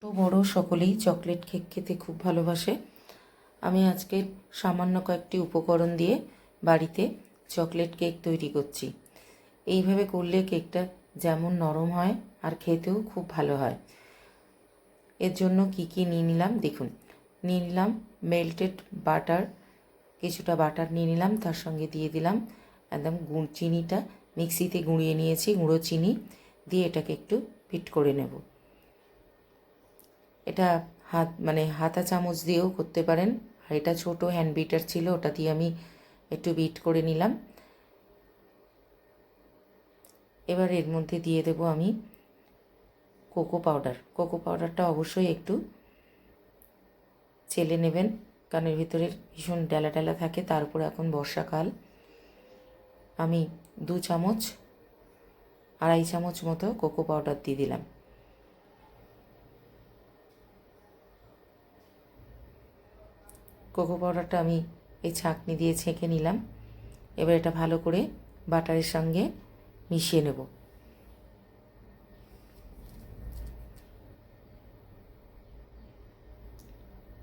ছোট বড় সকলেই চকলেট কেক খেতে খুব ভালোবাসে। আমি আজকে সামান্য কয়েকটি উপকরণ দিয়ে বাড়িতে চকলেট কেক তৈরি করছি। এইভাবে করলে কেকটা যেমন নরম হয় আর খেতেও খুব ভালো হয়। এর জন্য কি কি নিয়ে নিলাম দেখুন। নিয়ে নিলাম মেল্টেড বাটার, কিছুটা বাটার নিয়ে নিলাম, তার সঙ্গে দিয়ে দিলাম একদম চিনিটা মিক্সিতে গুঁড়িয়ে নিয়েছি, গুঁড়ো চিনি দিয়ে এটাকে একটু বিট করে নেব। এটা হাতা চামচ দিয়েও করতে পারেন, আর এটা ছোট হ্যান্ড বিটার ছিল, ওটা দিয়ে আমি একটু বিট করে নিলাম। এবার এর মধ্যে দিয়ে দেব আমি কোকো পাউডার। কোকো পাউডারটা অবশ্যই একটু চেলে নেবেন, কারণ এর ভিতরে ভীষণ ডালা ডালা থাকে, তার উপরে এখন বর্ষাকাল। আমি 2 চামচ 2.5 চামচ মতো কোকো পাউডার দিয়ে দিলাম। কোকো পাউডারটা আমি এই ছাঁকনি দিয়ে ছেঁকে নিলাম। এবার এটা ভালো করে বাটারের সঙ্গে মিশিয়ে নেব।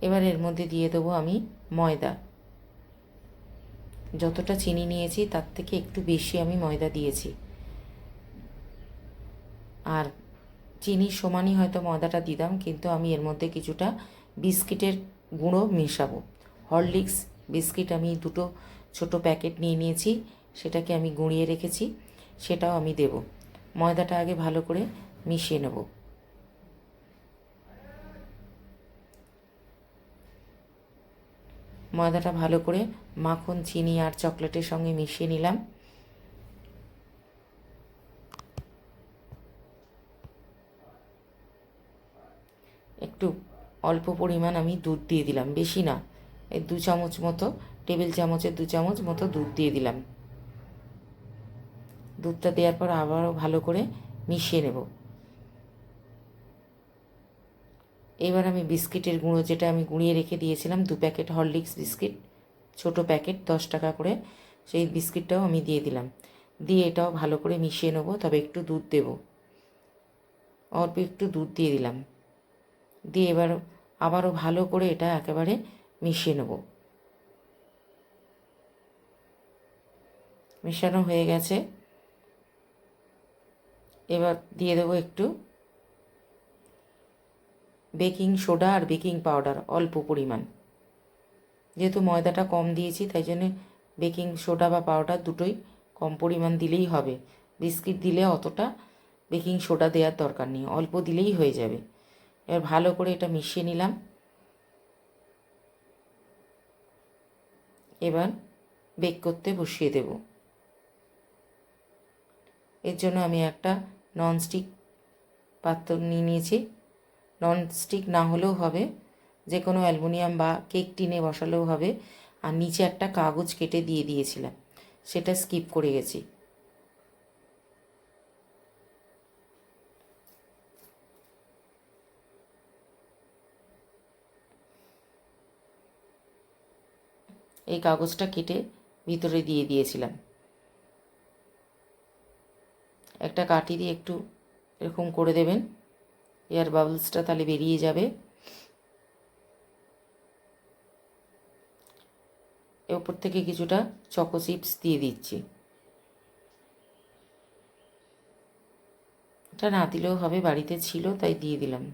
এবার এর মধ্যে দিয়ে দেবো আমি ময়দা। যতটা চিনি নিয়েছি তার থেকে একটু বেশি আমি ময়দা দিয়েছি, আর চিনির সমানই হয়তো ময়দাটা দিতাম, কিন্তু আমি এর মধ্যে কিছুটা বিস্কিটের গুঁড়ো মেশাবো। হরলিক্স বিস্কিট আমি 2 ছোট প্যাকেট নিয়ে নিয়েছি, সেটাকে আমি গুঁড়িয়ে রেখেছি, সেটাও আমি দেব। ময়দাটা আগে ভালো করে মিশিয়ে নেব। ময়দাটা ভালো করে মাখন, চিনি আর চকলেটের সঙ্গে মিশিয়ে নিলাম। একটু অল্প পরিমাণ আমি দুধ দিয়ে দিলাম, বেশি না, এই 2 চামচ মতো, টেবিল চামচের 2 চামচ মতো দুধ দিয়ে দিলাম। দুধটা দেওয়ার পর আবারও ভালো করে মিশিয়ে নেব। এবার আমি বিস্কিটের গুঁড়ো, যেটা আমি গুঁড়িয়ে রেখে দিয়েছিলাম, 2 প্যাকেট হরলিক্স বিস্কিট, ছোট প্যাকেট 10 টাকা করে, সেই বিস্কিটটাও আমি দিয়ে দিলাম। দিয়ে এটাও ভালো করে মিশিয়ে নেব, তবে একটু দুধ দেব, অল্প একটু দুধ দিয়ে দিলাম। দিয়ে এবার আবারও ভালো করে এটা একেবারে মিশিয়ে নেব। মেশানো হয়ে গেছে। এবার দিয়ে দেবো একটু বেকিং সোডা আর বেকিং পাউডার, অল্প পরিমাণ। যেহেতু ময়দাটা কম দিয়েছি, তাই জন্যে বেকিং সোডা বা পাউডার দুটোই কম পরিমাণ দিলেই হবে। বিস্কিট দিলে অতটা বেকিং সোডা দেওয়ার দরকার নেই, অল্প দিলেই হয়ে যাবে। এবার ভালো করে এটা মিশিয়ে নিলাম। এবার বেক করতে বসিয়ে দেব। এর জন্য আমি একটা ননস্টিক পাত্র নিয়ে নিয়েছি। ননস্টিক না হলেও হবে, যে কোনো অ্যালুমিনিয়াম বা কেক টিনে বসালেও হবে। আর নিচে একটা কাগজ কেটে দিয়ে দিয়েছিলাম, সেটা স্কিপ করে গেছি। এই কাগজটা কেটে ভিতরে দিয়ে দিয়েছিলাম। একটা কাঠি দিয়ে একটু এরকম করে দেবেন, এয়ার বাবলসটা তাহলে বেরিয়ে যাবে। এর উপর থেকে কিছুটা চকো চিপস দিয়ে দিচ্ছি। এটা না দিলেও হবে, বাড়িতে ছিল তাই দিয়ে দিলাম।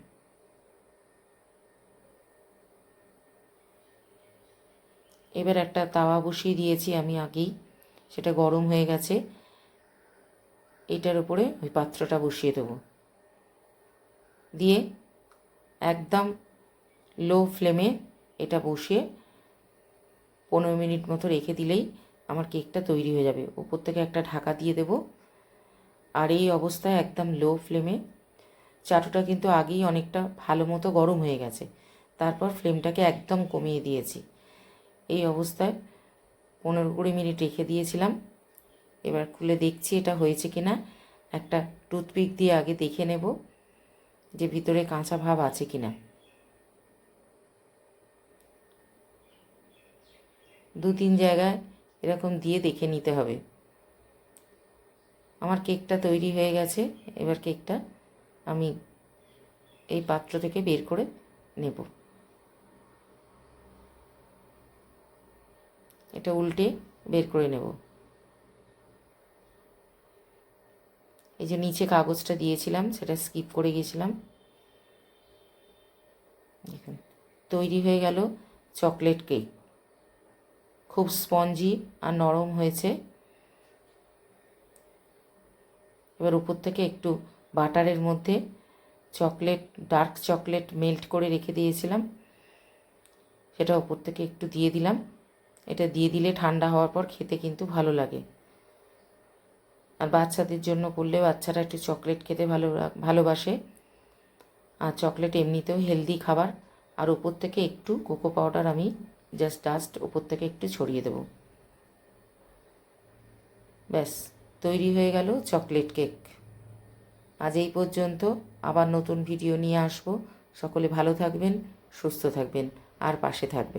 এবার একটা তাওয়া বসিয়ে দিয়েছি আমি আগেই, সেটা গরম হয়ে গেছে। এটার উপরে ওই পাত্রটা বসিয়ে দেবো, দিয়ে একদম লো ফ্লেমে এটা বসিয়ে 15 মিনিট মতো রেখে দিলেই আমার কেকটা তৈরি হয়ে যাবে। উপর থেকে একটা ঢাকা দিয়ে দেব। আর এই অবস্থায় একদম লো ফ্লেমে, চাটুটা কিন্তু আগেই অনেকটা ভালো মতো গরম হয়ে গেছে, তারপর ফ্লেমটাকে একদম কমিয়ে দিয়েছি। এই অবস্থায় 15-20 মিনিট রেখে দিয়েছিলাম। এবার খুলে দেখছি এটা হয়েছে কিনা। একটা টুথপিক দিয়ে আগে দেখে নেব যে ভিতরে কাঁচা ভাব আছে কিনা। 2-3 জায়গায় এরকম দিয়ে দেখে নিতে হবে। আমার কেকটা তৈরি হয়ে গেছে। এবার কেকটা আমি এই পাত্র থেকে বের করে নেব। এটা উল্টে বের করে নেব। এই যে নিচে কাগজটা দিয়েছিলাম সেটা স্কিপ করে গেছিলাম। দেখুন তৈরি হয়ে গেল চকলেট কেক। খুব স্পঞ্জি আর নরম হয়েছে। এবার উপর থেকে একটু বাটারের মধ্যে ডার্ক চকলেট মেল্ট করে রেখে দিয়েছিলাম, সেটা উপর থেকে একটু দিয়ে দিলাম। এটা দিয়ে দিলে ঠান্ডা হওয়ার পর খেতে কিন্তু ভালো লাগে। আর বাচ্চাদের জন্য করলে বাচ্চারা একটু চকলেট খেতে ভালোবাসে। আর চকলেট এমনিতেও হেলদি খাবার। আর উপর থেকে একটু কোকো পাউডার আমি জাস্ট উপর থেকে একটু ছড়িয়ে দেব। ব্যাস তৈরি হয়ে গেল চকলেট কেক। আজ এই পর্যন্ত, আবার নতুন ভিডিও নিয়ে আসবো। সকলে ভালো থাকবেন, সুস্থ থাকবেন আর পাশে থাকবেন।